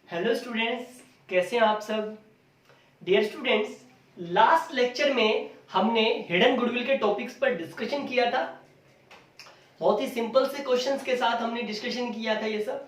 Hello students, कैसे हैं आप सब। डियर स्टूडेंट्स, लास्ट लेक्चर में हमने हिडन गुडविल के टॉपिक्स पर डिस्कशन किया था। बहुत ही सिंपल से क्वेश्चंस के साथ हमने डिस्कशन किया था ये सब।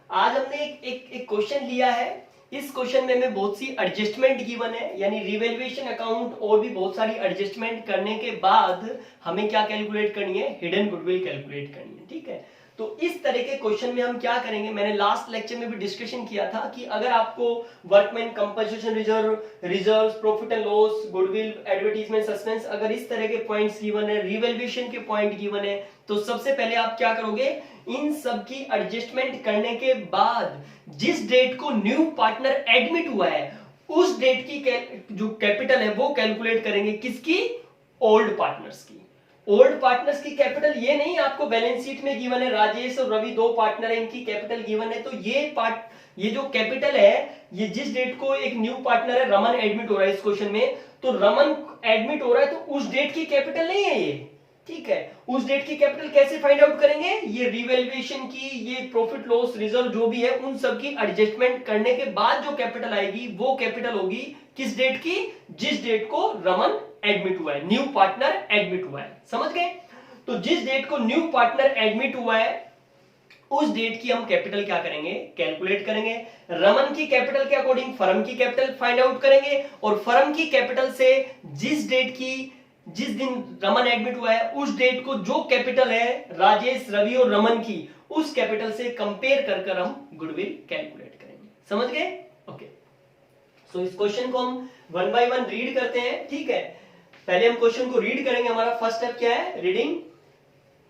आज हमने एक क्वेश्चन लिया है। इस क्वेश्चन में हमें बहुत सी एडजस्टमेंट गिवन है, यानी रिवैल्यूएशन अकाउंट और भी बहुत सारी एडजस्टमेंट करने के बाद हमें क्या कैलकुलेट करनी है, हिडन गुडविल कैलकुलेट करनी है। ठीक है, तो इस तरह के क्वेश्चन में हम क्या करेंगे, मैंने लास्ट लेक्चर में भी डिस्कशन किया था कि अगर आपको workman compensation reserve, reserve, profit and loss, goodwill, advertisement, suspense, अगर इस तरह के पॉइंट्स गिवन है, रिवैल्यूएशन के पॉइंट गिवन है, तो सबसे पहले आप क्या करोगे, इन सब की एडजस्टमेंट करने के बाद जिस डेट को न्यू पार्टनर एडमिट हुआ है उस डेट की जो कैपिटल है वो कैलकुलेट करेंगे। किसकी? ओल्ड पार्टनर्स की। ओल्ड पार्टनर्स की कैपिटल ये नहीं आपको बैलेंस शीट में गिवन है, राजेश और रवि दो पार्टनर है, इनकी कैपिटल गिवन है, तो ये जो कैपिटल है ये जिस डेट को एक न्यू पार्टनर है रमन एडमिट हो रहा है इस क्वेश्चन में, तो रमन एडमिट हो रहा है तो उस डेट की कैपिटल नहीं है ये। ठीक है, उस डेट की कैपिटल कैसे फाइंड आउट करेंगे, ये रिवैल्यूएशन की, ये प्रॉफिट लॉस रिजर्व जो भी है उन सब की एडजस्टमेंट करने के बाद जो कैपिटल आएगी वो कैपिटल होगी किस डेट की, जिस डेट को रमन एडमिट हुआ है, न्यू पार्टनर एडमिट हुआ है। समझ गए? तो जिस डेट को न्यू पार्टनर एडमिट हुआ है उस डेट की हम कैपिटल क्या करेंगे, कैलकुलेट करेंगे। रमन की कैपिटल के अकॉर्डिंग फर्म की कैपिटल फाइंड आउट करेंगे और फर्म की कैपिटल से जिस डेट की, जिस दिन रमन एडमिट हुआ है उस डेट को जो कैपिटल है राजेश, रवि और रमन की, उस कैपिटल से कंपेयर कर हम गुडविल कैलकुलेट करेंगे। समझ गए? ओके, सो इस क्वेश्चन को हम वन बाय वन रीड करते हैं। ठीक है, पहले हम क्वेश्चन को रीड करेंगे। हमारा फर्स्ट स्टेप क्या है, reading.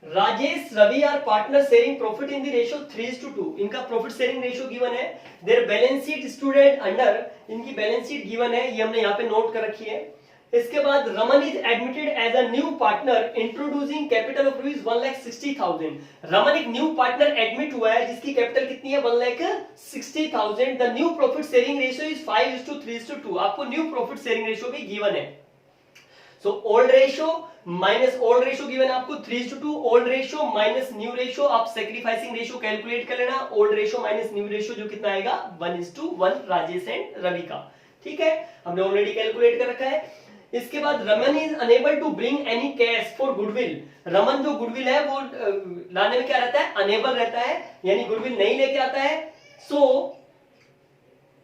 Rajesh, Ravi are partner sharing profit in the ratio 3:2। इनका प्रॉफिट शेयरिंग रेशियो गिवन है। Their balance sheet student under, इनकी बैलेंस शीट गिवन है, ये हमने यहाँ पे नोट कर रखी है। इसके बाद Raman is admitted as a new partner introducing capital of rupees 1,60,000। Raman एक न्यू पार्टनर एडमिट हुआ है जिसकी कैपिटल कितनी है, 1,60,000। The new profit sharing ratio is 5:3:2। आपको न्यू प्रॉफिट शेयरिंग रेशियो भी गिवन है। So old ratio minus old ratio given आपको 3:2, old ratio minus new ratio, आप सैक्रिफाइसिंग रेशियो कैलकुलेट कर लेना। Old ratio minus new ratio जो कितना आएगा, 1:1 राजेश एंड रवि का। ठीक है, हमने ऑलरेडी कैलकुलेट कर रखा है। इसके बाद Raman is unable to bring any cash for goodwill. Raman जो गुडविल है वो लाने में क्या रहता है, अनेबल रहता है, यानी गुडविल नहीं लेके आता है। So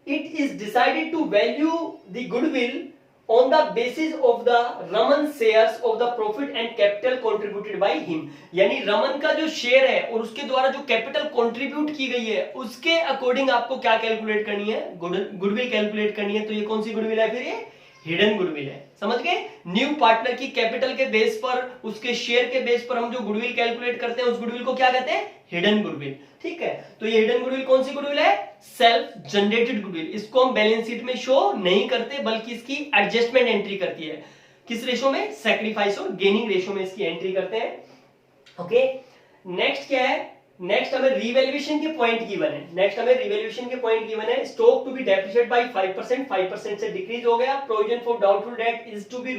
it is decided to value the goodwill on the basis of the Raman shares of the profit and capital contributed by him। यानी रमन का जो शेयर है और उसके द्वारा जो कैपिटल कंट्रीब्यूट की गई है उसके अकॉर्डिंग आपको क्या कैलकुलेट करनी है, गुडविल कैलकुलेट करनी है। तो ये कौन सी गुडविल है फिर, ये हिडन गुडविल है। समझ गए? न्यू पार्टनर की कैपिटल के बेस पर, उसके शेयर के बेस पर हम जो गुडविल कैलकुलेट करते हैं उस गुडविल को क्या कहते हैं, हिडन गुडविल। ठीक है, तो ये हिडन गुडविल कौन सी गुडविल है, सेल्फ जनरेटेड गुडविल। इसको हम बैलेंस शीट में शो नहीं करते बल्कि इसकी एडजस्टमेंट एंट्री करती है। किस रेशो में, सैक्रिफाइस और गेनिंग रेशो में इसकी एंट्री करते हैं। ओके, नेक्स्ट क्या है, नेक्स्ट हमें रिवैल्यूएशन के पॉइंट गिवन है। नेक्स्ट हमें रिवैल्यूएशन के पॉइंट गिवन है। Stock to be depreciate by 5%, 5% से डिक्रीज हो गया। Provision for doubtful debt is to be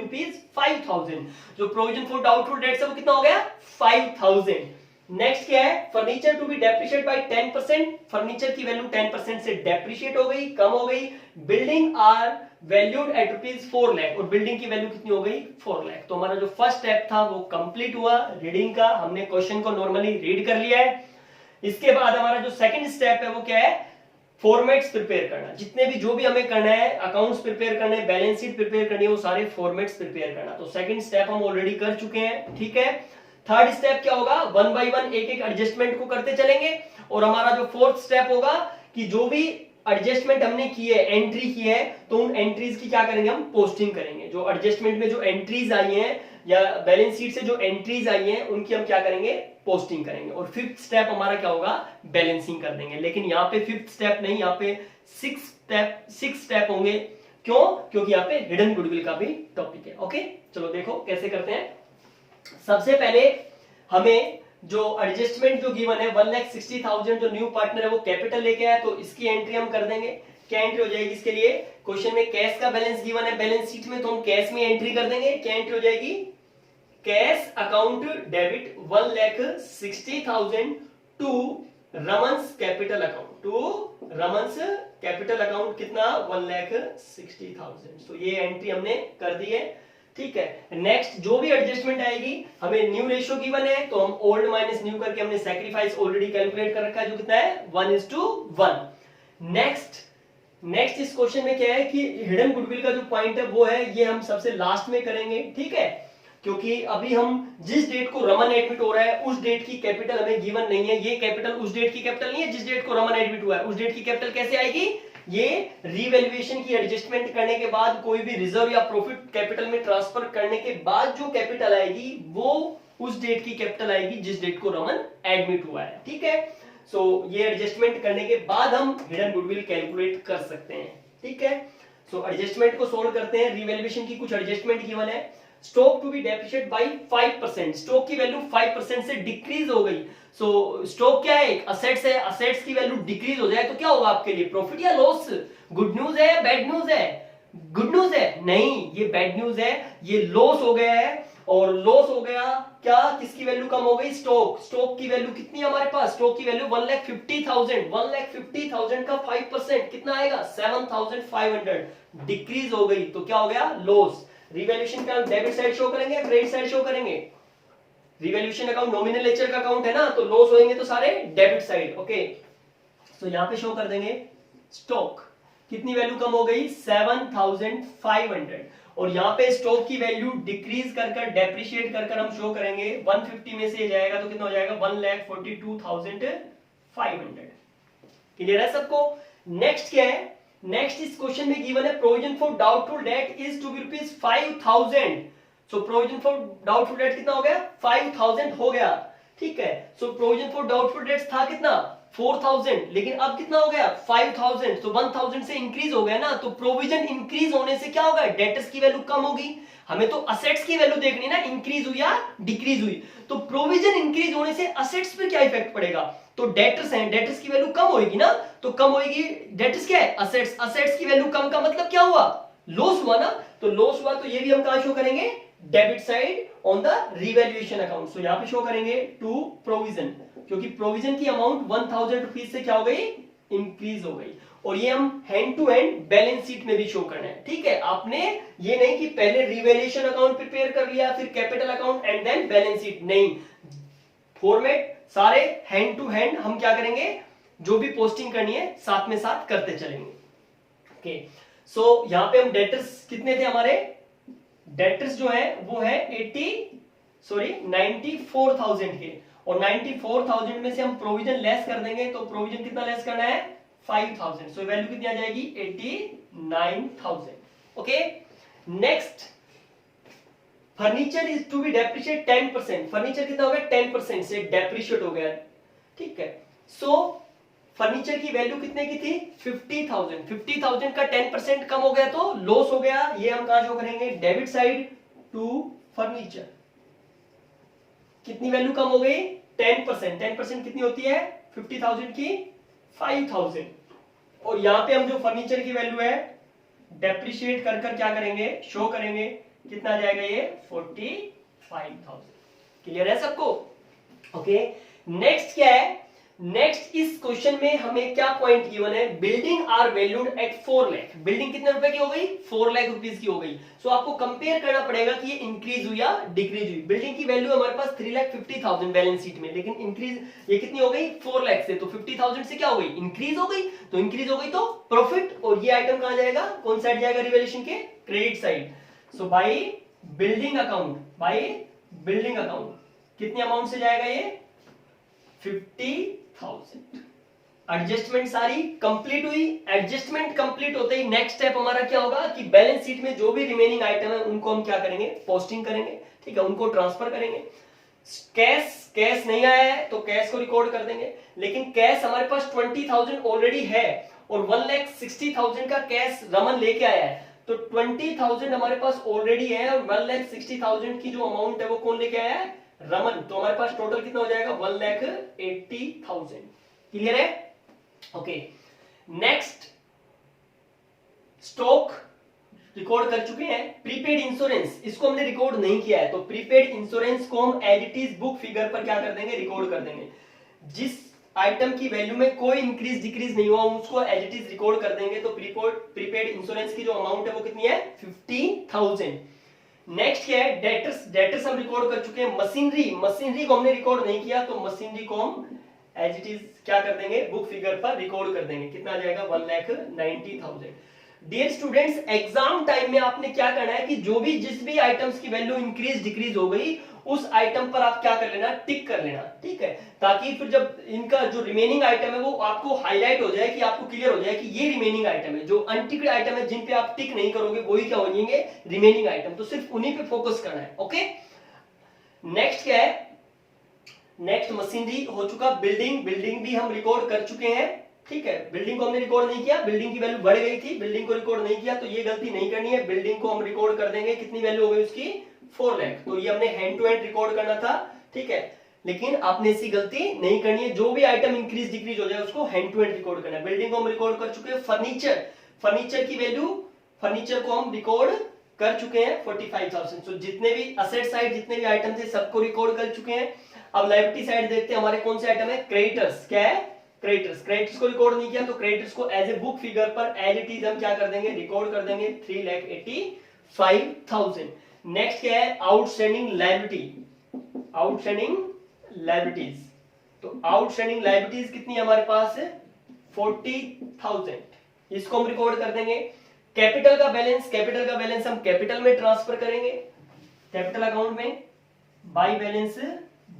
₹5,000। जो प्रोविजन फॉर डाउटफुल डेट है वो कितना हो गया, 5,000। नेक्स्ट क्या है, furniture to be depreciate by 10%। Furniture की वैल्यू 10% से डेप्रिशिएट हो गई, कम हो गई। Building are valued at ₹4 lakh, और बिल्डिंग की वैल्यू कितनी हो गई, 4 लाख। तो हमारा जो फर्स्ट स्टेप था वो कंप्लीट हुआ रीडिंग का। हमने क्वेश्चन को नॉर्मली रीड कर लिया है। इसके बाद हमारा जो सेकंड स्टेप है वो क्या है, फॉर्मेट्स प्रिपेयर करना। जितने भी जो भी हमें करना है, अकाउंट्स प्रिपेयर करने, बैलेंस शीट प्रिपेयर करनी है, वो सारे फॉर्मेट्स प्रिपेयर करना। तो सेकंड स्टेप हम ऑलरेडी कर चुके हैं। ठीक है, थर्ड स्टेप क्या होगा, वन बाय वन एक एक एडजस्टमेंट को करते चलेंगे। और हमारा जो फोर्थ स्टेप होगा कि जो भी एडजस्टमेंट हमने की है, एंट्री की है, तो उन एंट्रीज की क्या करेंगे, हम पोस्टिंग करेंगे। जो एडजस्टमेंट में जो एंट्रीज आई हैं या बैलेंस शीट से जो एंट्रीज आई हैं उनकी हम क्या करेंगे, पोस्टिंग करेंगे। और फिफ्थ स्टेप हमारा क्या होगा, बैलेंसिंग कर देंगे। लेकिन यहाँ पे फिफ्थ स्टेप नहीं, यहाँ पे सिक्स स्टेप होंगे। क्यों? क्योंकि यहाँ पे हिडन गुडविल का भी टॉपिक है। ओके, चलो देखो कैसे करते हैं। सबसे पहले हमें जो एडजस्टमेंट जो गिवन है 1,60,000, जो न्यू पार्टनर है वो कैपिटल लेके आया, तो इसकी एंट्री हम कर देंगे। क्या एंट्री हो जाएगी इसके लिए, क्वेश्चन में कैश का बैलेंस गिवन है बैलेंस शीट में, तो हम कैश में एंट्री कर देंगे। क्या एंट्री हो जाएगी, cash account debit 1,60,000 to Raman's capital account, to Raman's capital account कितना 1,60,000। तो ये एंट्री हमने कर दी है, ठीक है। नेक्स्ट जो भी एडजस्टमेंट आएगी, हमें न्यू रेशियो गिवन है तो हम ओल्ड माइनस न्यू करके हमने सैक्रिफाइस ऑलरेडी कैलकुलेट कर रखा है जो कितना है 1:1। नेक्स्ट इस क्वेश्चन में क्या है कि हिडन गुडविल का जो पॉइंट है वो है, ये हम सबसे लास्ट में करेंगे, ठीक है, क्योंकि अभी हम जिस डेट को रमन एडमिट हो रहा है उस डेट की कैपिटल हमें गिवन नहीं है। ये कैपिटल उस डेट की कैपिटल नहीं है जिस डेट को रमन एडमिट हुआ है, उस डेट की कैपिटल कैसे आएगी? ये रीवैल्यूएशन की एडजस्टमेंट करने के बाद कोई भी रिजर्व या प्रॉफिट कैपिटल में ट्रांसफर करने के बाद जो कैपिटल आएगी वो उस डेट की कैपिटल आएगी जिस डेट को रमन एडमिट हुआ है, ठीक है। सो ये एडजस्टमेंट करने के बाद हम हिडन गुडविल कैलकुलेट कर सकते हैं, ठीक है। सो एडजस्टमेंट को सोल्व करते हैं। रीवैल्यूएशन की कुछ एडजस्टमेंट गिवन है। Stock to be depreciate by 5%, stock की वैल्यू 5% से डिक्रीज हो गई। सो स्टॉक क्या है? एक असेट्स है, असेट्स की वैल्यू डिक्रीज हो जाए तो क्या होगा आपके लिए? प्रॉफिट या लॉस? गुड न्यूज है या बैड न्यूज है? गुड न्यूज है? नहीं, ये बैड न्यूज है, ये लॉस हो गया है। और लॉस हो गया क्या? किसकी वैल्यू कम हो गई? स्टॉक की वैल्यू कितनी है हमारे पास? स्टॉक की वैल्यू 1,50,000, 1,50,000 का 5% कितना आएगा? 7,500 डिक्रीज हो गई तो क्या हो गया? लॉस। रिवैल्यूएशन का डेबिट साइड शो करेंगे या क्रेडिट साइड शो करेंगे? रिवैल्यूएशन अकाउंट नॉमिनल लेजर का अकाउंट है ना, तो लॉस होंगे तो सारे डेबिट साइड, ओके। तो यहां पे शो कर देंगे स्टॉक कितनी वैल्यू कम हो गई? 7,500। और यहां पे स्टॉक की वैल्यू डिक्रीज कर डेप्रिशिएट कर हम शो करेंगे 150 में से जाएगा तो कितना हो जाएगा? 1,42,500। क्लियर है सबको? नेक्स्ट क्या है? नेक्स्ट इस क्वेश्चन में गिवन है provision for doubtful debt is to be rupees 5,000। So provision for doubtful debt कितना हो गया? 5,000 हो गया, ठीक है। So provision for doubtful debts था कितना? 4,000, लेकिन अब कितना हो गया? 5,000। तो 1,000 से इंक्रीज हो गया ना, तो प्रोविजन इंक्रीज होने से क्या होगा? डेटर्स की वैल्यू कम होगी। हमें तो असेट्स की वैल्यू देखनी ना, इंक्रीज हुई या डिक्रीज हुई। तो प्रोविजन इंक्रीज होने से असेट्स पे क्या इफेक्ट पड़ेगा? तो डेटर्स हैं, डेटर्स की वैल्यू कम होगी ना, तो कम होगी। डेटर्स क्या है? असेट्स। असेट्स की वैल्यू कम का मतलब क्या हुआ? लॉस हुआ ना। तो लॉस हुआ तो ये भी हम कहां शो करेंगे? Debit side on the revaluation account. So यहां पे शो करेंगे टू प्रोविजन, क्योंकि प्रोविजन की अमाउंट 1,000 रुपीज से क्या हो गई? इंक्रीज हो गई। और ये हम hand to hand balance sheet में भी शो करना है, ठीक है। आपने ये नहीं कि पहले रिवैल्यूएशन अकाउंट प्रिपेयर कर लिया फिर capital account and then balance sheet, नहीं। फॉर्मेट सारे हैंड टू हैंड हम क्या करेंगे? जो भी पोस्टिंग करनी है साथ में साथ करते चलेंगे, ओके। सो यहां पे हम डेटर्स कितने थे हमारे? डेटर्स जो है वो है 94,000 के, और 94,000 में से हम प्रोविजन लेस कर देंगे तो प्रोविजन कितना लेस करना है? 5,000। सो वैल्यू कितनी आ जाएगी? 89,000, okay. Next, furniture is to be depreciate 10%। फर्नीचर कितना हो गया? 10% से डेप्रिशिएट हो गया, ठीक है। सो फर्नीचर की वैल्यू कितने की थी? 50,000। 50,000 का 10% कम हो गया तो लॉस हो गया। ये हम कहां शो करेंगे? Debit side to furniture. कितनी वैल्यू कम हो गई? 10%। 10% कितनी होती है 50,000 की? 5,000। और यहां पे हम जो फर्नीचर की वैल्यू है डेप्रिशिएट कर क्या करेंगे? शो करेंगे। कितना आ जाएगा ये? 45,000। क्लियर है सबको? ओके। नेक्स्ट क्या है? नेक्स्ट इस क्वेश्चन में हमें क्या पॉइंट गिवन है? Building are valued at 4 lakh. Building कितने रुपए की हो गई? 4 लाख रुपीस की हो गई। सो आपको कंपेयर करना पड़ेगा कि ये इंक्रीज हुई या डिक्रीज हुई। बिल्डिंग की वैल्यू हमारे पास 3,50,000 बैलेंस शीट में, लेकिन इंक्रीज ये कितनी हो गई? 4 लाख से। तो 50,000 से क्या हो गई? इंक्रीज हो गई। तो इंक्रीज हो गई तो प्रॉफिट, और ये आइटम कहां जाएगा? कौन साइड जाएगा? रिवैल्यूएशन के credit side. So by building account, by building account कितनी अमाउंट से जाएगा ये? 50,000। एडजस्टमेंट सारी कंप्लीट हुई। एडजस्टमेंट कंप्लीट होते ही नेक्स्ट स्टेप हमारा क्या होगा कि बैलेंस शीट में जो भी रिमेनिंग आइटम है उनको हम क्या करेंगे? पोस्टिंग करेंगे, ठीक है, उनको ट्रांसफर करेंगे। कैश नहीं आया है तो कैश को रिकॉर्ड कर देंगे, लेकिन कैश हमारे पास 20,000 ऑलरेडी है और 1,60,000 का कैश रमन लेके आया है। तो 20,000 हमारे पास ऑलरेडी है और 1,60,000 की जो अमाउंट है वो कौन लेके आया है? रमन। तो हमारे पास टोटल कितना हो जाएगा? 1,80,000। क्लियर है? ओके। नेक्स्ट, स्टॉक रिकॉर्ड कर चुके हैं। प्रीपेड इंश्योरेंस इसको हमने रिकॉर्ड नहीं किया है, तो प्रीपेड इंश्योरेंस को हम as it is book figure पर क्या कर देंगे? रिकॉर्ड कर देंगे। जिस आइटम की वैल्यू में कोई इंक्रीज डिक्रीज नहीं हुआ, उसको एज इट इज रिकॉर्ड कर देंगे। तो प्रीपेड इंश्योरेंस की जो अमाउंट है वो कितनी है 50,000। नेक्स्ट क्या है डेटर्स, डेटर्स हम रिकॉर्ड कर चुके हैं। मशीनरी, मशीनरी को हमने रिकॉर्ड नहीं किया तो मशीनरी को हम एज इट इज क्या कर देंगे बुक फिगर पर रिकॉर्ड कर देंगे। कितना आ जाएगा 1,90,000। डियर स्टूडेंट्स, एग्जाम टाइम में आपने क्या करना है कि जो भी जिस भी आइटम्स की वैल्यू इंक्रीज डिक्रीज हो गई उस आइटम पर आप क्या कर लेना टिक कर लेना, ठीक है, ताकि फिर जब इनका जो रिमेनिंग आइटम है वो आपको हाईलाइट हो जाए, कि आपको क्लियर हो जाए कि ये रिमेनिंग आइटम है। जो अनटिक्ड आइटम है जिन पे आप टिक नहीं करोगे वही क्या हो जाएंगे रिमेनिंग आइटम, तो सिर्फ उन्हीं पे फोकस करना है। ओके, नेक्स्ट क्या है, नेक्स्ट मशीनरी हो चुका। बिल्डिंग, बिल्डिंग भी हम रिकॉर्ड कर चुके हैं, ठीक है। बिल्डिंग को हमने रिकॉर्ड नहीं किया, बिल्डिंग की वैल्यू बढ़ गई थी, बिल्डिंग को रिकॉर्ड नहीं किया तो ये गलती नहीं करनी है। बिल्डिंग को हम रिकॉर्ड कर देंगे, कितनी वैल्यू हो गई उसकी 4 लाख, तो ये हमने हैंड टू हैंड रिकॉर्ड करना था, ठीक है। लेकिन आपने ऐसी गलती नहीं करनी है, जो भी आइटम इंक्रीज डिक्रीज हो जाए उसको हैंड टू हैंड रिकॉर्ड करना है। बिल्डिंग को हम रिकॉर्ड कर चुके हैं। फर्नीचर, फर्नीचर की वैल्यू, फर्नीचर को हम रिकॉर्ड कर चुके हैं 45,000। तो जितने भी असेट साइड जितने भी आइटम थे सबको रिकॉर्ड कर चुके हैं। अब लायबिलिटी साइड देखते हैं हमारे कौन से आइटम है। क्रेडिटर्स, क्या है क्रेडिटर्स, क्रेडिटर्स को रिकॉर्ड नहीं किया तो क्रेडिटर्स को एज ए बुक फिगर पर एज इट इज हम क्या कर देंगे रिकॉर्ड कर देंगे 3,85,000। नेक्स्ट क्या है आउटस्टैंडिंग लायबिलिटी, आउटस्टैंडिंग लायबिलिटीज। तो आउटस्टैंडिंग लायबिलिटीज कितनी है हमारे पास 40,000, इसको हम रिकॉर्ड कर देंगे। कैपिटल का बैलेंस, कैपिटल का बैलेंस हम कैपिटल में ट्रांसफर करेंगे, कैपिटल अकाउंट में बाय बैलेंस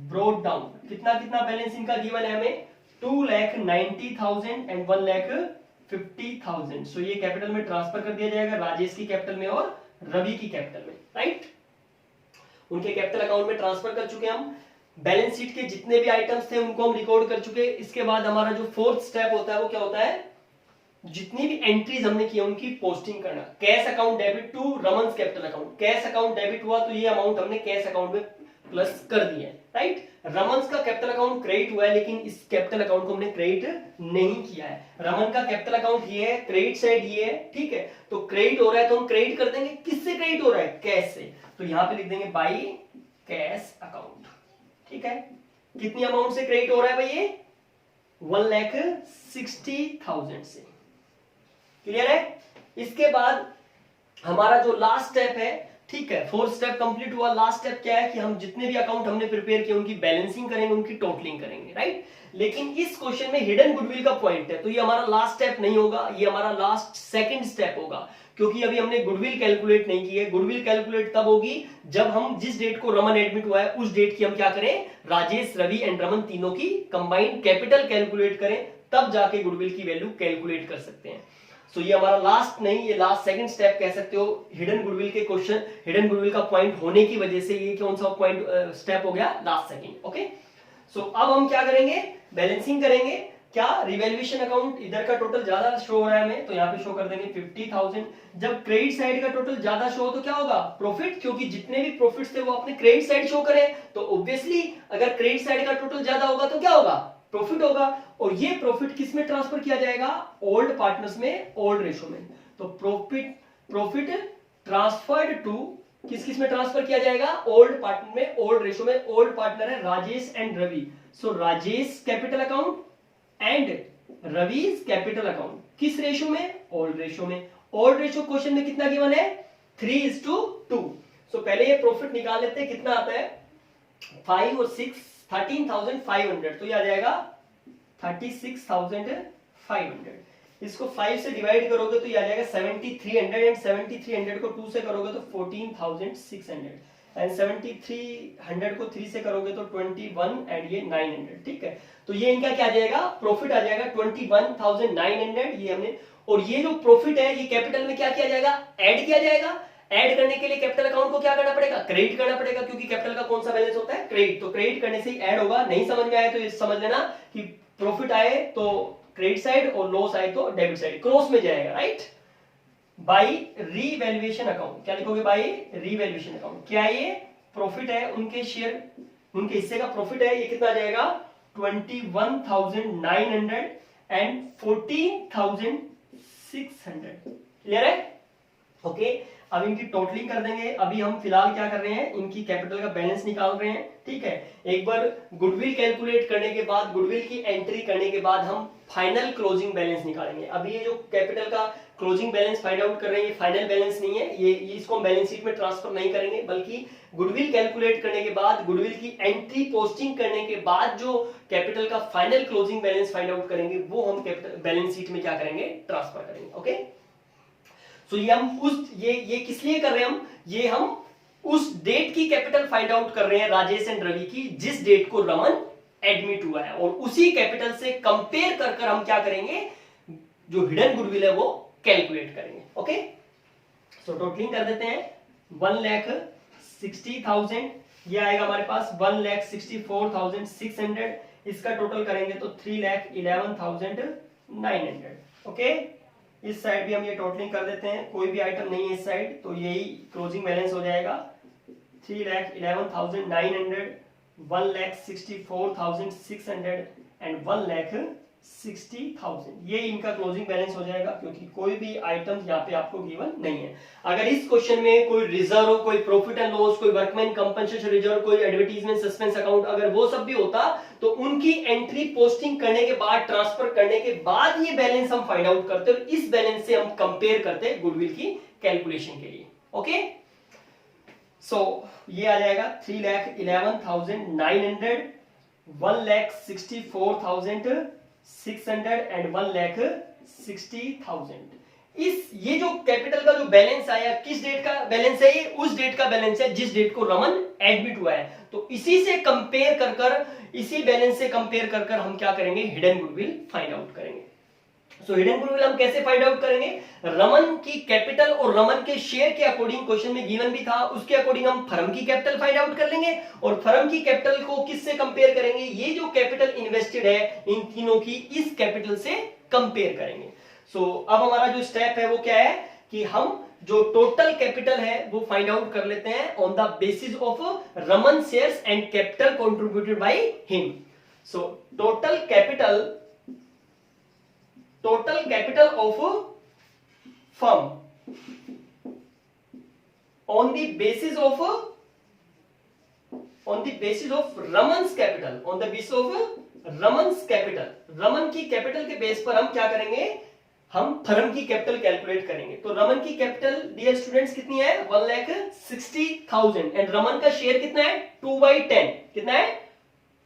ब्रॉट डाउन। कितना कितना बैलेंस इनका गिवन है हमें 2,90,000 एंड 1,50,000। सो ये कैपिटल में ट्रांसफर कर दिया जाएगा, राजेश की कैपिटल में और रवि की कैपिटल में, राइट। उनके कैपिटल अकाउंट में ट्रांसफर कर चुके हम। बैलेंस शीट के जितने भी आइटम्स थे उनको हम रिकॉर्ड कर चुके। इसके बाद हमारा जो फोर्थ स्टेप होता है वो क्या होता है, जितनी भी एंट्रीज हमने की उनकी पोस्टिंग करना। Cash account debit to Raman's capital account, cash account debit हुआ तो ये अमाउंट हमने कैश अकाउंट में प्लस कर दिया है, राइट। रमन्स का कैपिटल अकाउंट क्रेडिट हुआ है लेकिन इस कैपिटल अकाउंट को हमने क्रेडिट नहीं किया है। रमन का कैपिटल अकाउंट ये है, क्रेडिट साइड ये है, ठीक है। तो क्रेडिट हो रहा है तो हम क्रेडिट कर देंगे, किससे क्रेडिट हो रहा है कैश से, तो यहां पे लिख देंगे बाय कैश अकाउंट, ठीक है। कितनी अमाउंट से क्रेडिट हो रहा है भाई ये 1,60,000 से, क्लियर है। इसके बाद हमारा जो लास्ट स्टेप है, ठीक है, फोर्थ स्टेप कंप्लीट हुआ। लास्ट स्टेप क्या है कि हम जितने भी अकाउंट हमने प्रिपेयर किए उनकी बैलेंसिंग करेंगे, उनकी टोटलिंग करेंगे, राइट। लेकिन इस क्वेश्चन में हिडन गुडविल का पॉइंट है तो ये हमारा लास्ट स्टेप नहीं होगा, ये हमारा लास्ट सेकंड स्टेप होगा, क्योंकि अभी हमने गुडविल कैलकुलेट नहीं की है। गुडविल कैलकुलेट तब होगी जब हम जिस डेट को रमन एडमिट हुआ है उस डेट की हम क्या करें, राजेश, रवि एंड रमन तीनों की कंबाइंड कैपिटल कैलकुलेट करें, तब जाके गुडविल की वैल्यू कैलकुलेट कर सकते हैं। सो ये हमारा लास्ट नहीं, ये लास्ट सेकंड स्टेप कह सकते हो। हिडन गुडविल के क्वेश्चन, हिडन गुडविल का पॉइंट होने की वजह से ये कौन सा पॉइंट स्टेप हो गया लास्ट सेकंड, ओके। सो अब हम क्या करेंगे, बैलेंसिंग करेंगे। क्या रिवैल्यूएशन अकाउंट, इधर का टोटल ज्यादा शो हो रहा है हमें तो यहाँ पे शो कर देंगे 50,000। जब क्रेडिट साइड का टोटल ज्यादा शो हो तो क्या होगा प्रॉफिट, क्योंकि जितने भी प्रॉफिट्स थे वो अपने क्रेडिट साइड शो करें, तो ऑब्वियसली अगर क्रेडिट साइड का टोटल ज्यादा होगा तो क्या होगा प्रॉफिट होगा। और ये प्रॉफिट किस में ट्रांसफर किया जाएगा, ओल्ड पार्टनर्स में, ओल्ड रेशो में। तो प्रॉफिट ट्रांसफर्ड टू किस किस में ट्रांसफर किया जाएगा, ओल्ड पार्टनर में, ओल्ड रेशो में। ओल्ड पार्टनर है Rajesh and Ravi, so Rajesh capital account and Ravi's capital account किस रेशो में, ओल्ड रेशो में। ओल्ड रेशो क्वेश्चन में कितना गिवन है 3:2। सो पहले ये प्रॉफिट निकाल लेते हैं, कितना आता है 5 और 6 13,500, तो ये आ जाएगा 36,500। इसको 5 से डिवाइड करोगे तो ये आ जाएगा 7,300 एंड 7,300 को 2 से करोगे तो 14,600 एंड 7,300 को 3 से करोगे तो 21 एंड ये 900, ठीक है। तो ये इनका क्या आ जाएगा, प्रॉफिट आ जाएगा 21,900, ये हमने। और ये जो प्रॉफिट है ये कैपिटल में क्या किया जाएगा, ऐड किया जाएगा। ऐड करने के लिए कैपिटल अकाउंट को क्या करना पड़ेगा, क्रेडिट करना पड़ेगा, क्योंकि कैपिटल का कौन सा बैलेंस होता है क्रेडिट, तो क्रेडिट करने से ही ऐड होगा। नहीं समझ में आए तो ये समझ लेना कि प्रॉफिट आए तो क्रेडिट साइड और लॉस आए तो डेबिट साइड, क्रॉस में जाएगा, राइट। बाय रीवैल्यूएशन अकाउंट, क्या लिखोगे बाय रीवैल्यूएशन अकाउंट, क्या ये प्रॉफिट है, उनके शेयर, उनके हिस्से का प्रॉफिट है, ये कितना आ जाएगा 21,900 एंड 14,600, क्लियर है, ओके। अब इनकी टोटलिंग कर देंगे। अभी हम फिलहाल क्या कर रहे हैं, इनकी कैपिटल का बैलेंस निकाल रहे हैं, ठीक है। एक बार गुडविल कैलकुलेट करने के बाद, गुडविल की एंट्री करने के बाद हम फाइनल क्लोजिंग बैलेंस निकालेंगे। अभी ये जो कैपिटल का क्लोजिंग बैलेंस फाइंड आउट कर रहे हैं, ये फाइनल बैलेंस नहीं है, ये इसको हम बैलेंस शीट में ट्रांसफर नहीं करेंगे, बल्कि गुडविल कैलकुलेट करने के बाद, गुडविल की एंट्री पोस्टिंग करने के बाद जो कैपिटल का final closing balance find out करेंगे, वो हम कैपिटल बैलेंस शीट में क्या करेंगे, ट्रांसफर करेंगे। ओके, सो ये हम उस ये किस लिए कर रहे हैं, हम उस डेट की कैपिटल फाइंड आउट कर रहे हैं राजेश एंड रवि की, जिस डेट को रमन एडमिट हुआ है, और उसी कैपिटल से कंपेयर कर कर हम क्या करेंगे, जो हिडन गुडविल है वो कैलकुलेट करेंगे। ओके, सो टोटलिंग कर देते हैं। 1,60,000 ये आएगा हमारे पास 1,64,600, इसका टोटल करेंगे तो 3,11,900। ओके, इस साइड भी हम ये टोटलिंग कर देते हैं, कोई भी आइटम नहीं है इस साइड, तो यही क्लोजिंग बैलेंस हो जाएगा 3,11,900, 1,64,600 एंड 1,60,000। ये इनका क्लोजिंग बैलेंस हो जाएगा, क्योंकि कोई भी आइटम यहाँ पे आपको गिवन नहीं है। अगर इस क्वेश्चन में कोई रिजर्व, कोई प्रॉफिट एंड लॉस, कोई वर्कमैन कंपनसेशन रिजर्व, कोई एडवर्टाइजमेंट सस्पेंस अकाउंट, अगर वो सब भी होता तो उनकी एंट्री पोस्टिंग करने के बाद, ट्रांसफर करने के बाद ये बैलेंस हम फाइंड आउट करते, और इस बैलेंस से हम कंपेयर करते गुडविल की कैलकुलेशन के लिए। ओके, सो ये आ जाएगा 3,11,900, 1,64,600 एंड 1,60,000। इस ये जो कैपिटल का जो बैलेंस आया, किस डेट का बैलेंस है, ये उस डेट का बैलेंस है जिस डेट को रमन एडमिट हुआ है। तो इसी से कंपेयर कर कर, इसी बैलेंस से कंपेयर कर कर हम क्या करेंगे, हिडन गुडविल फाइंड आउट करेंगे। सो हिडन गुडविल हम कैसे फाइंड आउट करेंगे, रमन की कैपिटल और रमन के शेयर के अकॉर्डिंग, क्वेश्चन में गिवन भी था, उसके अकॉर्डिंग हम फर्म की कैपिटल फाइंड आउट कर लेंगे, और फर्म की कैपिटल को किससे कंपेयर करेंगे, ये जो कैपिटल इन्वेस्टेड है इन तीनों की, इस कैपिटल से कंपेयर करेंगे। सो अब हमारा जो स्टेप है वो क्या है, कि हम जो टोटल कैपिटल है वो फाइंड आउट कर लेते हैं on the basis of Raman shares and capital contributed by him. So total capital of firm on the basis of Raman's capital, Raman की कैपिटल के बेस पर हम क्या करेंगे, हम फर्म की कैपिटल कैलकुलेट करेंगे। तो रमन की कैपिटल डियर स्टूडेंट्स कितनी है, 1,60,000 एंड रमन का शेयर कितना है, 2/10, कितना है,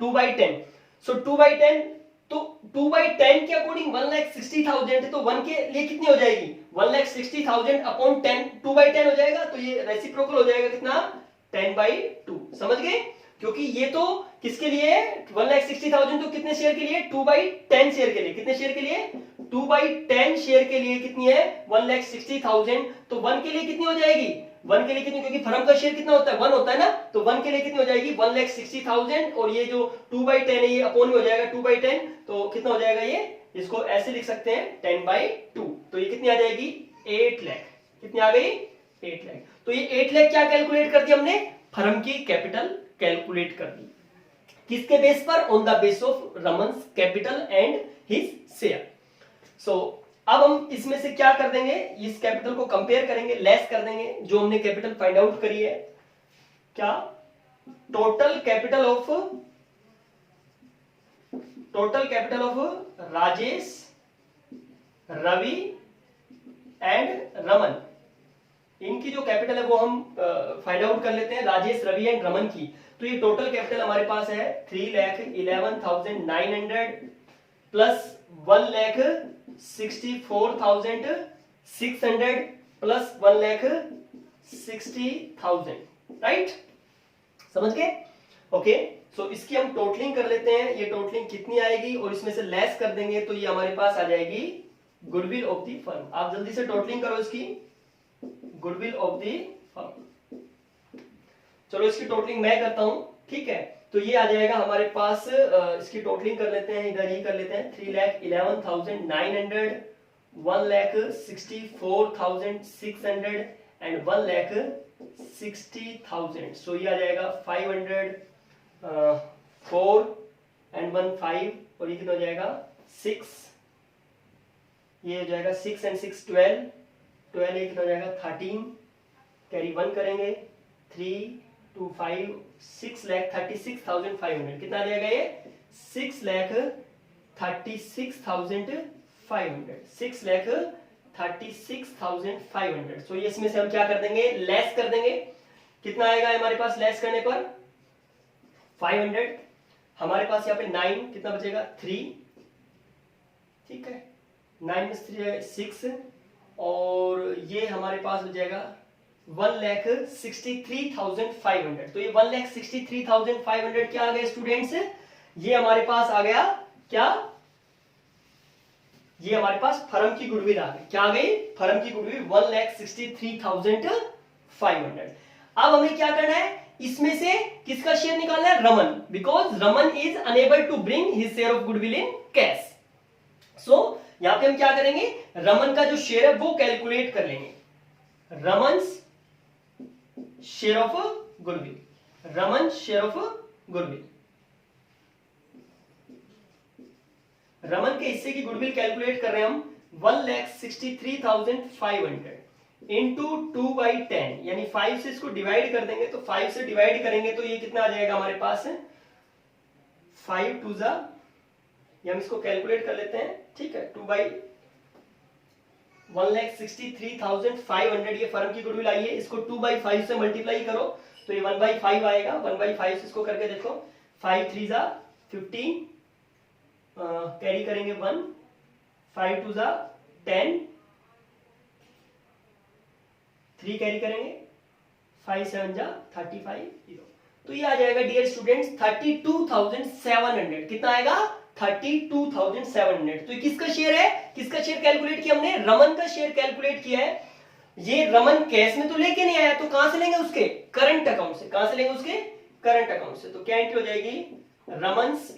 2/10। सो 2/10, तो 2/10 के अकॉर्डिंग 1,60,000 है, तो 1 के लिए कितनी हो जाएगी, 1,60,000 अपॉन 10, 2/10 हो जाएगा, तो ये रेसिप्रोकल हो जाएगा कितना, 10/2। समझ गए, क्योंकि ये तो किसके लिए है, 1,60,000 तो कितने शेयर के लिए, 2/10 शेयर के लिए, कितने शेयर के लिए, 2/10 शेयर के लिए कितनी है, 1,60,000, तो 1 के लिए कितनी हो जाएगी, 1 के लिए कितनी, क्योंकि फर्म का शेयर कितना होता है, 1 होता है ना, तो 1 के लिए कितनी हो जाएगी, 1,60,000, और ये जो 2/10 है ये अपॉन में हो जाएगा 2/10, तो कितना हो जाएगा, ये इसको ऐसे लिख सकते हैं 10/2, तो ये कितनी आ जाएगी, 8 लाख, कितनी आ गई, 8 लाख। तो ये 8 लाख क्या कैलकुलेट कर दिया हमने, फर्म की कैपिटल कैलकुलेट कर दी, किसके बेस पर, on the base of Raman's capital and his share. So अब हम इसमें से क्या कर देंगे, इस कैपिटल को कंपेयर करेंगे, लेस कर देंगे जो हमने कैपिटल फाइंड आउट करी है, क्या, total capital of Rajesh, Ravi and Raman, इनकी जो कैपिटल है वो हम फाइंड आउट कर लेते हैं, राजेश, रवि एंड रमन की। तो ये टोटल कैपिटल हमारे पास है 3,11,900 प्लस 1,64,600 प्लस 1,60,000, राइट, समझ गए। ओके, सो इसकी हम टोटलिंग कर लेते हैं, ये टोटलिंग कितनी आएगी, और इसमें से लेस कर देंगे तो ये हमारे पास आ जाएगी गुडविल ऑफ द फर्म। आप जल्दी से टोटलिंग करो इसकी, गुडविल ऑफ द फर्म। चलो इसकी टोटलिंग मैं करता हूं, ठीक है। तो ये आ जाएगा हमारे पास, इसकी टोटलिंग कर लेते हैं, इधर ही कर लेते हैं, 3,11,900, 1,64,600 एंड 1,60,000। सो ये आ जाएगा 504 एंड 15, और ये कितना हो जाएगा 6, ये हो जाएगा 6 एंड 6 12, 12 ये कितना हो जाएगा 13, कैरी 1 करेंगे, 3 2 5 6,36,500 कितना आ जाएगा ये 6,36,500 6,36,500। सो ये इसमें से हम क्या कर देंगे लेस कर देंगे, कितना आएगा हमारे पास लेस करने पर 500। हमारे पास यहाँ पे 9 कितना बचेगा 3, ठीक है 9 में 3 है 6 और ये हमारे पास हो जाएगा 1,63,500। तो ये 1,63,500 क्या आ गया स्टूडेंट्स, ये हमारे पास आ गया क्या, ये हमारे पास फर्म की गुडविल आ गई, क्या आ गई फर्म की गुडविल 1,63,500। अब हमें क्या करना है, इसमें से किसका शेयर निकालना है, Raman, because Raman is unable to bring his share of goodwill in cash. So यहां पे हम क्या करेंगे, रमन का जो शेयर है वो कैलकुलेट कर लेंगे, Raman's share of goodwill, Raman share of goodwill, Raman के हिस्से की गुडविल कैलकुलेट कर रहे हैं हम 1,63,500 इंटू 2/10 यानी 5 से इसको डिवाइड कर देंगे, तो 5 से डिवाइड करेंगे तो ये कितना आ जाएगा हमारे पास 5 2 जा, ये हम इसको कैलकुलेट कर लेते हैं, ठीक है 1,63,500 ये फर्म की गुडविल आई है, इसको 2/5 से मल्टीप्लाई करो तो ये 1/5 आएगा, 1/5 से इसको करके देखो 5 3 जा 15, कैरी करेंगे 1, 5 2 जा 10, 3 कैरी करेंगे 5 7 जा 35, तो ये आ जाएगा डियर स्टूडेंट्स 32,700, कितना आएगा 32,700। तो ये किसका शेयर है, किसका शेयर कैलकुलेट किया हमने, रमन का शेयर कैलकुलेट किया है। ये रमन कैश में तो लेके नहीं आया, तो कहां से लेंगे उसके करंट अकाउंट से, कहां से लेंगे उसके करंट अकाउंट से, तो क्या एंट्री हो जाएगी Raman's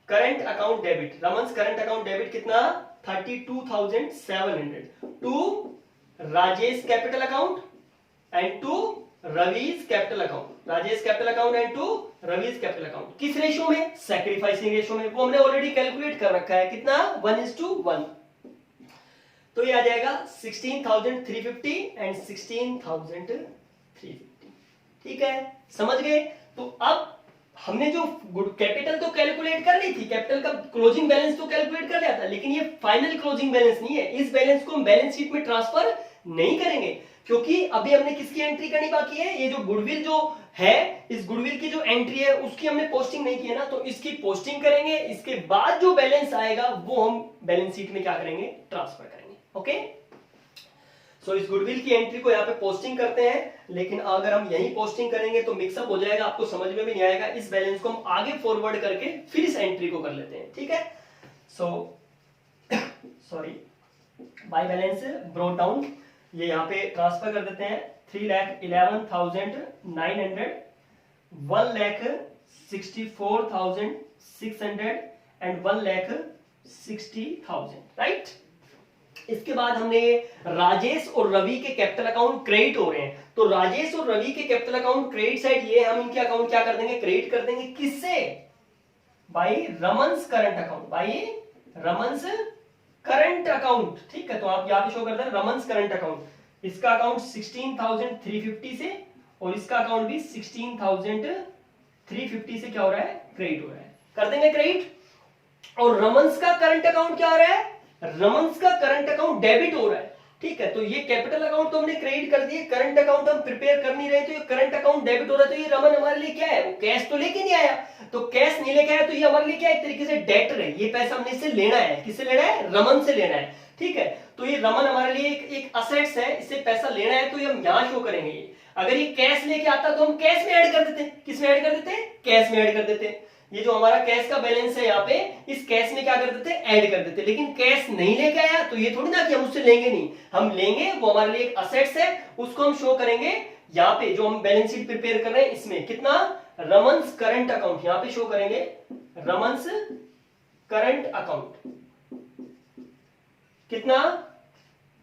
current account debit, Raman's current account debit कितना 32,700 to Rajesh capital account and to Ravi's capital account, Rajesh capital account and to Ravi's capital account, किस रेशियो में, सैक्रिफाइसिंग रेशियो में, वो हमने ऑलरेडी कैलकुलेट कर रखा है, कितना 1:1। तो ये आ जाएगा 16,350 एंड 16,350, ठीक है समझ गए। तो अब हमने जो कैपिटल तो कैलकुलेट कर ली थी, कैपिटल का क्लोजिंग बैलेंस तो कैलकुलेट कर लिया था, लेकिन ये फाइनल क्लोजिंग बैलेंस नहीं है, इस बैलेंस को हम बैलेंस शीट में ट्रांसफर नहीं करेंगे, क्योंकि अभी हमने किसकी एंट्री करनी बाकी है, ये जो गुडविल जो है, इस गुडविल की जो एंट्री है उसकी हमने पोस्टिंग नहीं की है ना, तो इसकी पोस्टिंग करेंगे, इसके बाद जो बैलेंस आएगा वो हम बैलेंस शीट में क्या करेंगे ट्रांसफर करेंगे, ओके। सो इस गुडविल की एंट्री को यहाँ पे पोस्टिंग करते हैं, लेकिन अगर हम यही पोस्टिंग करेंगे तो मिक्सअप हो जाएगा, आपको समझ में भी नहीं आएगा, इस बैलेंस को हम आगे फॉरवर्ड करके फिर इस एंट्री को कर लेते हैं, ठीक है। So sorry by balance brought down, ये यहाँ पे ट्रांसफर कर देते हैं 3,11,900, 1,64,600 एंड 1,60,000, राइट। इसके बाद हमने राजेश और रवि के कैपिटल अकाउंट क्रेडिट हो रहे हैं, तो राजेश और रवि के कैपिटल अकाउंट क्रेडिट साइड ये हम इनके अकाउंट क्या कर देंगे क्रेडिट कर देंगे, किससे, by Raman's current account, by Raman's current account, ठीक है। तो आप यहां पे शो करते हैं रमन्स करंट अकाउंट, इसका अकाउंट 16,350 से और इसका अकाउंट भी 16,350 से क्या हो रहा है क्रेडिट हो रहा है, कर देंगे क्रेडिट। और रमन्स का करंट अकाउंट क्या हो रहा है, रमन्स का करंट अकाउंट डेबिट हो रहा है, ठीक है। तो ये कैपिटल अकाउंट तो हमने क्रेडिट कर दिए, करंट अकाउंट हम प्रिपेयर कर नहीं रहे, तो ये करंट अकाउंट डेबिट हो रहा है, तो ये रमन हमारे लिए क्या है, वो कैश तो लेके नहीं आया, तो कैश नहीं लेके आया तो ये हमारे लिए क्या एक तरीके से डेटर है, ये पैसा हमने इससे लेना है, किससे लेना है, रमन से लेना है, ठीक है। तो ये रमन हमारे लिए एक असेट्स है, इससे पैसा लेना है, तो ये हम यहां शो करेंगे। अगर ये कैश लेके आता तो हम कैश में ऐड कर देते, किस में ऐड कर देते, कैश में ऐड कर देते। ये जो हमारा कैश का बैलेंस है यहाँ पे, इस कैश में क्या कर देते ऐड कर देते, लेकिन कैश नहीं लेके आया तो ये थोड़ी ना कि हम उससे लेंगे नहीं, हम लेंगे, वो हमारे लिए एक असेट्स है, उसको हम शो करेंगे यहाँ पे जो हम बैलेंस शीट प्रिपेयर कर रहे हैं इसमें, कितना रमन्स करंट अकाउंट, यहाँ पे शो करेंगे रमन्स करंट अकाउंट, कितना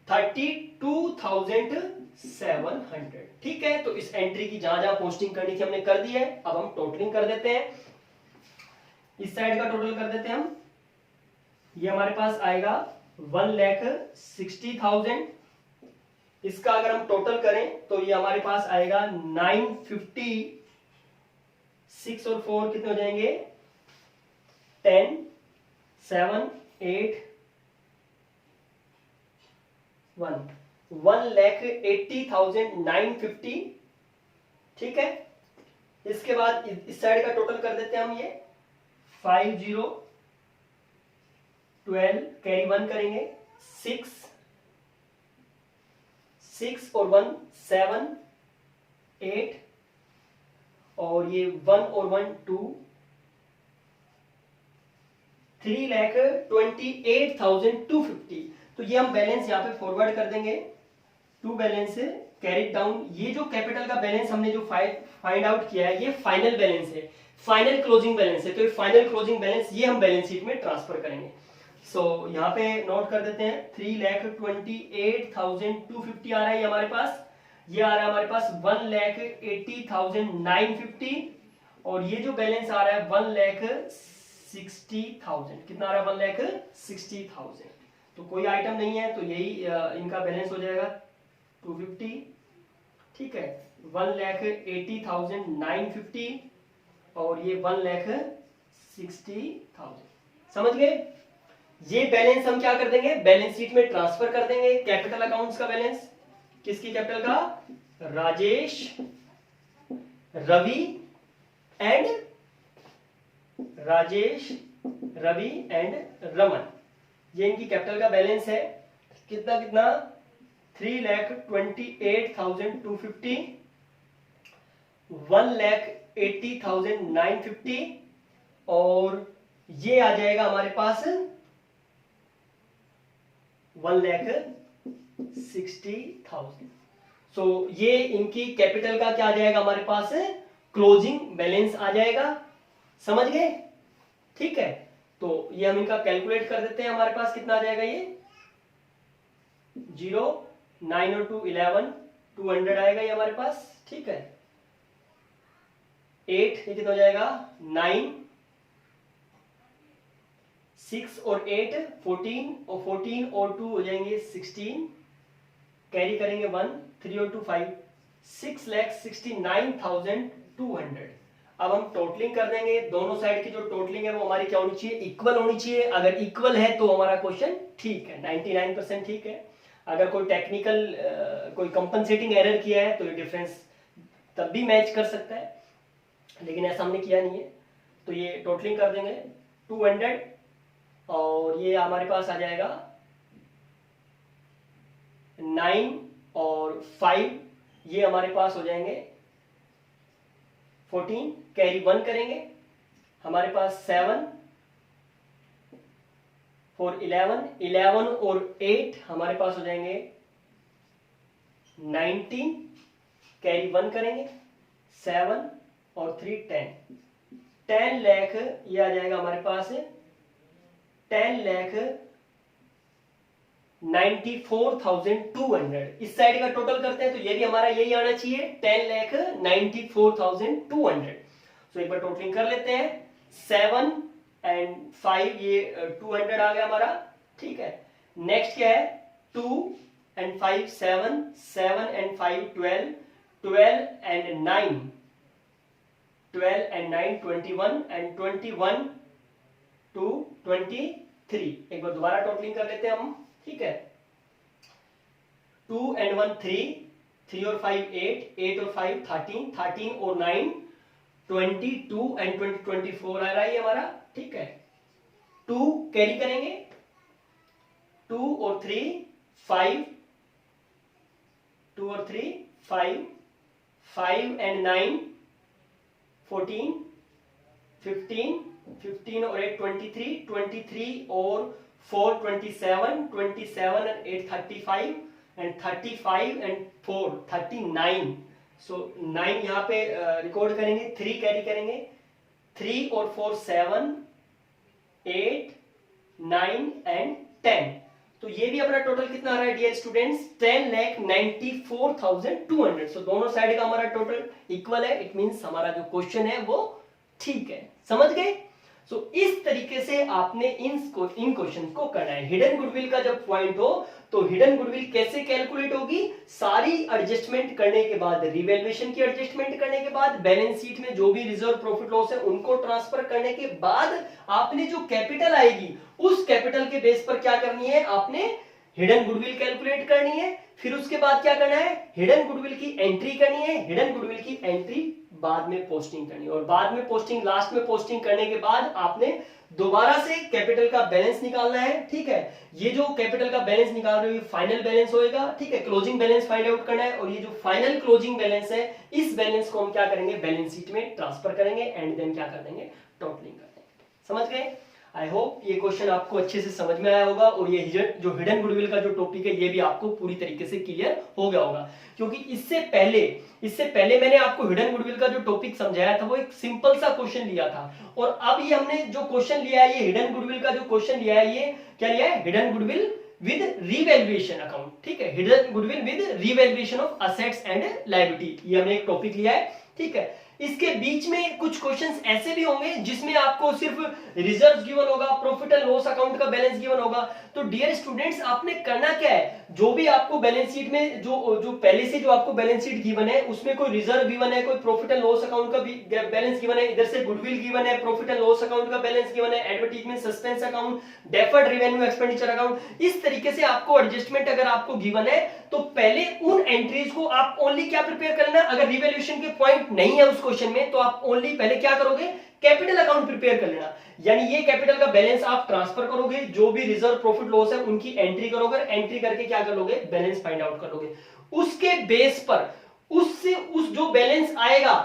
32,700, ठीक है। तो इस एंट्री की जहां जहां पोस्टिंग करनी थी हमने कर दी है, अब हम टोटलिंग कर देते हैं, इस साइड का टोटल कर देते हैं हम, ये हमारे पास आएगा 1,60,000 इसका अगर हम टोटल करें तो ये हमारे पास आएगा 956 और 4 कितने हो जाएंगे 10 7 8 1 1,80,950। ठीक है, इसके बाद इस साइड का टोटल कर देते हैं हम ये 5 0 12 कैरी 1 करेंगे 6 6 और 1 7 8 और ये 1 और 1 2 3,28,250। तो ये हम बैलेंस यहाँ पे फॉरवर्ड कर देंगे टू बैलेंस कैरी डाउन। ये जो कैपिटल का बैलेंस हमने जो फाइंड आउट किया है ये फाइनल बैलेंस है, फाइनल क्लोजिंग बैलेंस है। तो ये फाइनल क्लोजिंग बैलेंस ये हम बैलेंस शीट में ट्रांसफर करेंगे। सो यहाँ पे नोट कर देते हैं 3,28,250 आ रहा है हमारे पास। ये आ रहा है हमारे पास 1,80,950 और ये जो बैलेंस आ रहा है 1,60,000। कितना आ रहा है 1,60,000। तो कोई आइटम नहीं है तो यही इनका बैलेंस हो जाएगा 250। ठीक है, 1,80,950 और ये 1,60,000। समझ गए? ये बैलेंस हम क्या कर देंगे बैलेंस शीट में ट्रांसफर कर देंगे। कैपिटल अकाउंट्स का बैलेंस किसकी कैपिटल का राजेश रवि एंड रमन, ये इनकी कैपिटल का बैलेंस है। कितना कितना 3,28,250 1,80,950 और ये आ जाएगा हमारे पास 1,60,000। सो ये इनकी कैपिटल का क्या आ जाएगा हमारे पास क्लोजिंग बैलेंस आ जाएगा। समझ गए? ठीक है, तो ये हम इनका कैलकुलेट कर देते हैं। हमारे पास कितना आ जाएगा ये 0 9 और 2 11 200 आएगा ये हमारे पास। ठीक है, 8 ये कितना हो जाएगा 9 6 और 8 14 और 14 और 2 हो जाएंगे 16 कैरी करेंगे 1 3 और 2 5 6,69,200। अब हम टोटलिंग कर देंगे। दोनों साइड की जो टोटलिंग है वो हमारी क्या होनी चाहिए इक्वल होनी चाहिए। अगर इक्वल है तो हमारा क्वेश्चन ठीक है 99% ठीक है। अगर कोई टेक्निकल कोई कंपनसेटिंग एरर किया है तो ये डिफरेंस तब भी मैच कर सकता है, लेकिन ऐसा हमने किया नहीं है। तो ये टोटलिंग कर देंगे 200 और ये हमारे पास आ जाएगा 9 और 5 ये हमारे पास हो जाएंगे 14 कैरी 1 करेंगे हमारे पास 7 4 11 और 8 हमारे पास हो जाएंगे 19 कैरी 1 करेंगे 7 और 3 10 लाख ये आ जाएगा हमारे पास 10,94,200। इस साइड का टोटल करते हैं तो ये भी हमारा यही आना चाहिए 10,94,200। तो एक बार टोटलिंग कर लेते हैं 7 एंड 5 ये 200 आ गया हमारा। ठीक है, नेक्स्ट क्या है 2 and 5 7 7 and 5 12 12 and 9 12 and 9 21 and 21 to 23। एक बार दोबारा टोटलिंग कर लेते हैं हम। ठीक है, 2 एंड 1 3 3 और 5 8 8 और 5 13 13 और 9 22 एंड 20 24 आ रहा है ये हमारा। ठीक है, 2 कैरी करेंगे 2 और 3 5 2 और 3 5 5 एंड 9 14 15 15 और 8 23 23 और 4 27 27 and 8 35 and 35 and 4 39। सो 9 यहाँ पे रिकॉर्ड करेंगे 3 कैरी करेंगे 3 और 4 7 8 9 and 10। तो ये भी अपना टोटल कितना आ रहा है डियर स्टूडेंट्स 10,94,200। सो दोनों साइड का हमारा टोटल इक्वल है। इट मींस हमारा जो क्वेश्चन है वो ठीक है। समझ गए? सो इस तरीके से आपने इन क्वेश्चन को करना है। हिडन गुडविल का जब पॉइंट हो तो हिडन गुडविल कैसे कैलकुलेट होगी, सारी एडजस्टमेंट करने के बाद, रिवैल्यूएशन की एडजस्टमेंट करने के बाद, बैलेंस शीट में जो भी रिजर्व प्रॉफिट लॉस है उनको ट्रांसफर करने के बाद आपने जो कैपिटल आएगी उस कैपिटल के बेस पर क्या करनी है, आपने हिडन गुडविल कैलकुलेट करनी है। फिर उसके बाद क्या करना है, हिडन गुडविल की एंट्री करनी है। हिडन गुडविल की एंट्री बाद में पोस्टिंग करनी है और बाद में पोस्टिंग, लास्ट में पोस्टिंग करने के बाद आपने दोबारा से कैपिटल का बैलेंस निकालना है। ठीक है, ये जो कैपिटल का बैलेंस निकाल रहे हो ये फाइनल बैलेंस होएगा। ठीक है, क्लोजिंग बैलेंस फाइंड आउट करना है और ये जो फाइनल क्लोजिंग बैलेंस है इस बैलेंस को हम क्या करेंगे, बैलेंस शीट में ट्रांसफर करेंगे एंड देन क्या कर देंगे, टोटलिंग कर देंगे। समझ गए? आई होप ये क्वेश्चन आपको अच्छे से समझ में आया होगा और ये जो हिडन गुडविल का जो टॉपिक है ये भी आपको पूरी तरीके से क्लियर हो गया होगा, क्योंकि इससे पहले मैंने आपको हिडन गुडविल का जो टॉपिक समझाया था वो एक सिंपल सा क्वेश्चन लिया था और अब ये हमने जो क्वेश्चन लिया है, ये हिडन गुडविल का जो क्वेश्चन लिया है, ये क्या लिया है, hidden goodwill with revaluation account. ठीक है, hidden goodwill with revaluation of assets and liability, ये हमने एक टॉपिक लिया है। ठीक है, इसके बीच में कुछ क्वेश्चंस ऐसे भी होंगे जिसमें आपको सिर्फ रिजर्व गिवन होगा, प्रॉफिट एंड लॉस अकाउंट का बैलेंस गिवन होगा। तो डियर स्टूडेंट्स, आपने करना क्या है, जो भी आपको बैलेंस शीट में जो पहले से जो आपको बैलेंस शीट गिवन है उसमें कोई रिजर्व गिवन है, कोई प्रॉफिट एंड लॉस अकाउंट का भी बैलेंस गिवन है, इधर से गुडविल गिवन है, प्रॉफिट एंड लॉस अकाउंट का बैलेंस गिवन है, advertisement suspense account, deferred revenue expenditure account, इस तरीके से आपको एडजस्टमेंट अगर आपको गिवन है तो पहले उन एंट्रीज को आप ओनली क्या प्रिपेयर करना, अगर रिवैल्यूएशन के पॉइंट नहीं है उस क्वेश्चन में तो आप ओनली पहले क्या करोगे, कैपिटल अकाउंट प्रिपेयर कर लेना। यानी ये कैपिटल का बैलेंस आप ट्रांसफर करोगे, जो भी रिजर्व प्रॉफिट लॉस है उनकी एंट्री करोगे, एंट्री करके क्या कर लोगे, बैलेंस फाइंड आउट करोगे। उसके बेस पर उससे उस जो बैलेंस आएगा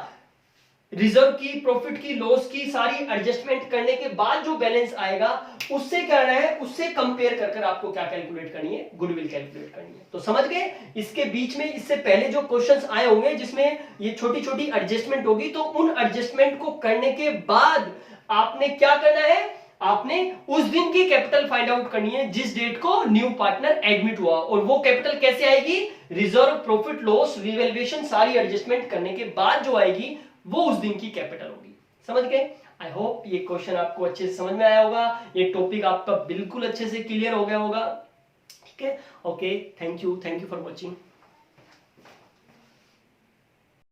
रिजर्व की, प्रॉफिट की, लॉस की सारी एडजस्टमेंट करने के बाद जो बैलेंस आएगा उससे करना है, उससे कंपेयर कर कर आपको क्या कैलकुलेट करनी है, गुडविल कैलकुलेट करनी है। तो समझ गए? इसके बीच में इससे पहले जो क्वेश्चंस आए होंगे जिसमें ये छोटी छोटी एडजस्टमेंट होगी, तो उन एडजस्टमेंट को करने के बाद आपने क्या करना है, आपने उस दिन की कैपिटल फाइंड आउट करनी है जिस डेट को न्यू पार्टनर एडमिट हुआ, और वो कैपिटल कैसे आएगी, रिजर्व, प्रॉफिट, लॉस, रिवैल्यूएशन सारी एडजस्टमेंट करने के बाद जो आएगी वो उस दिन की कैपिटल होगी। समझ गए? आई होप ये क्वेश्चन आपको अच्छे से समझ में आया होगा, ये टॉपिक आपका बिल्कुल अच्छे से क्लियर हो गया होगा। ठीक है, okay, thank you for watching.